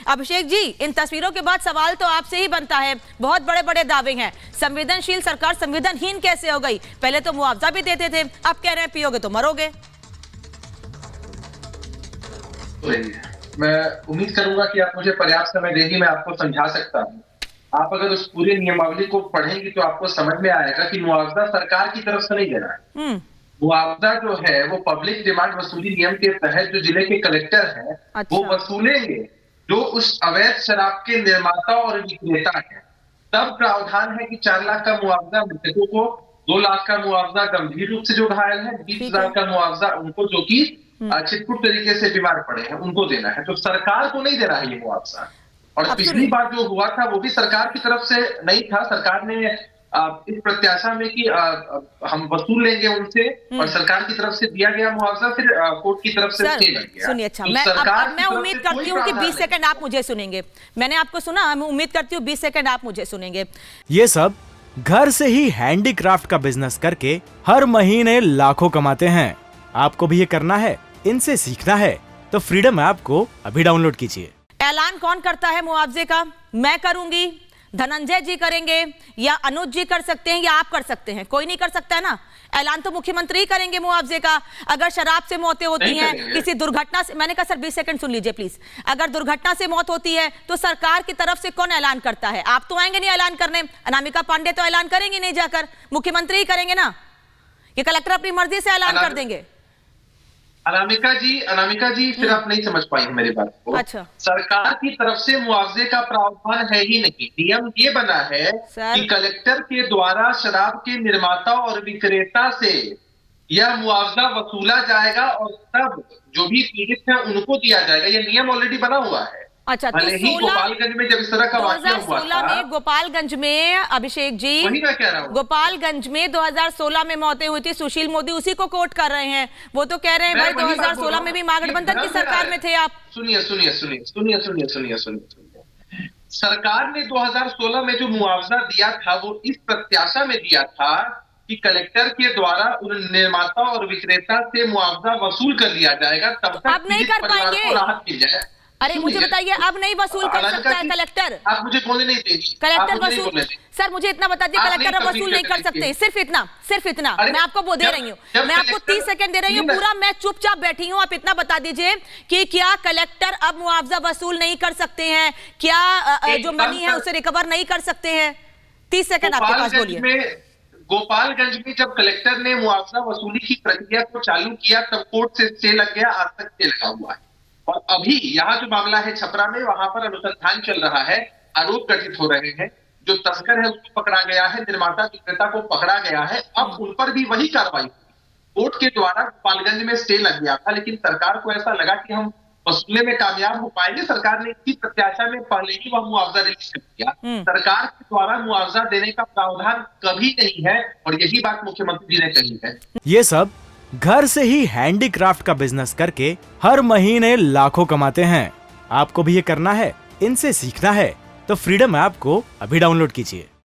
अभिषेक जी, इन तस्वीरों के बाद सवाल तो आपसे ही बनता है, बहुत बड़े बड़े दावे हैं। संवेदनशील सरकार संवेदनहीन कैसे हो गई? पहले तो मुआवजा भी देते थे, अब कह रहे हैं पियोगे तो मरोगे। मैं उम्मीद करूंगा कि आप मुझे पर्याप्त समय देंगी, मैं आपको समझा सकता हूँ। आप अगर उस पूरी नियमावली को पढ़ेंगी तो आपको समझ में आएगा कि मुआवजा सरकार की तरफ से नहीं दे रहा है। मुआवजा जो है वो पब्लिक डिमांड वसूली नियम के तहत जो जिले के कलेक्टर हैं वो वसूलेंगे, जो उस अवैध शराब के निर्माता और विक्रेता है। तब प्रावधान है कि 4 लाख का मुआवजा मृतकों को, 2 लाख का मुआवजा गंभीर रूप से जो घायल है, 20,000 का मुआवजा उनको जो कि छिटपुट तरीके से बीमार पड़े हैं उनको देना है। तो सरकार को नहीं दे रहा है ये मुआवजा। और पिछली बार जो हुआ था वो भी सरकार की तरफ से नहीं था। सरकार ने इस प्रत्याशा में कि हम वसूल लेंगे उनसे, और सरकार की तरफ से दिया गया मुआवजा फिर कोर्ट की तरफ से स्टे लग गया। सुनिए, अच्छा, तो मैं उम्मीद करती हूँ कि 20 सेकंड आप मुझे सुनेंगे। मैंने आपको सुना, मैं उम्मीद करती हूँ 20 सेकंड आप मुझे सुनेंगे। ये सब घर से ही हैंडीक्राफ्ट का बिजनेस करके हर महीने लाखों कमाते हैं। आपको भी ये करना है, इनसे सीखना है तो फ्रीडम ऐप को अभी डाउनलोड कीजिए। ऐलान कौन करता है मुआवजे का? मैं करूंगी, धनंजय जी करेंगे, या अनुज जी कर सकते हैं, या आप कर सकते हैं? कोई नहीं कर सकता है ना। ऐलान तो मुख्यमंत्री ही करेंगे मुआवजे का। अगर शराब से मौतें होती हैं, किसी दुर्घटना से, मैंने कहा सर 20 सेकंड सुन लीजिए प्लीज। अगर दुर्घटना से मौत होती है तो सरकार की तरफ से कौन ऐलान करता है? आप तो आएंगे नहीं ऐलान करने, अनामिका पांडे तो ऐलान करेंगे नहीं जाकर, मुख्यमंत्री ही करेंगे ना। ये कलेक्टर अपनी मर्जी से ऐलान कर देंगे। अनामिका जी फिर आप नहीं समझ पाई मेरी बात को। अच्छा, सरकार की तरफ से मुआवजे का प्रावधान है ही नहीं। नियम ये बना है कि कलेक्टर के द्वारा शराब के निर्माता और विक्रेता से यह मुआवजा वसूला जाएगा और तब जो भी पीड़ित है उनको दिया जाएगा। यह नियम ऑलरेडी बना हुआ है। अच्छा, तो गोपालगंज में जब इस तरह का वाकया हुआ था, गोपालगंज में, अभिषेक जी, वही मैं कह रहा हूँ, गोपालगंज में 2016 में मौतें हुई थी। सुशील मोदी उसी को कोट कर रहे हैं। वो तो कह रहे हैं भाई 2016 में भी महागठबंधन की सरकार में थे आप। सुनिए, सरकार ने 2016 में जो मुआवजा दिया था वो इस प्रत्याशा में दिया था कि कलेक्टर के द्वारा उन निर्माता और विक्रेता से मुआवजा वसूल कर लिया जाएगा, तब तक अब नहीं कर पाएंगे, राहत मिल जाए। अरे मुझे बताइए, अब नहीं वसूल कर सकता है कलेक्टर? आप मुझे बोलने नहीं देंगे। कलेक्टर वसूल, सर मुझे इतना बता दीजिए, कलेक्टर अब वसूल नहीं कर सकते। सिर्फ इतना मैं आपको वो दे रही हूँ। मैं आपको 30 सेकंड दे रही हूँ पूरा। मैं चुपचाप बैठी हूँ, आप इतना बता दीजिए कि क्या कलेक्टर अब मुआवजा वसूल नहीं कर सकते हैं? क्या जो मनी है उसे रिकवर नहीं कर सकते हैं? 30 सेकंड आपके पास, बोलिए। गोपालगंज में जब कलेक्टर ने मुआवजा वसूली की प्रक्रिया को चालू किया तब कोर्ट से स्टे लग गया, आज तक स्टे लगा हुआ है। और अभी यहाँ जो मामला है छपरा में, वहां पर अनुसंधान चल रहा है, आरोप गठित हो रहे हैं। जो तस्कर है उसको पकड़ा गया है, निर्माता विक्रेता को पकड़ा गया है। अब उन पर भी वही कार्रवाई कोर्ट के द्वारा गोपालगंज में स्टे लग गया था, लेकिन सरकार को ऐसा लगा कि हम वसूलने में कामयाब हो पाएंगे। सरकार ने इसी प्रत्याशा में पहले ही वह मुआवजा रिलीज कर दिया। सरकार के द्वारा मुआवजा देने का प्रावधान कभी नहीं है, और यही बात मुख्यमंत्री जी ने कही है। ये सब घर से ही हैंडीक्राफ्ट का बिजनेस करके हर महीने लाखों कमाते हैं। आपको भी ये करना है, इनसे सीखना है तो फ्रीडम ऐप को अभी डाउनलोड कीजिए।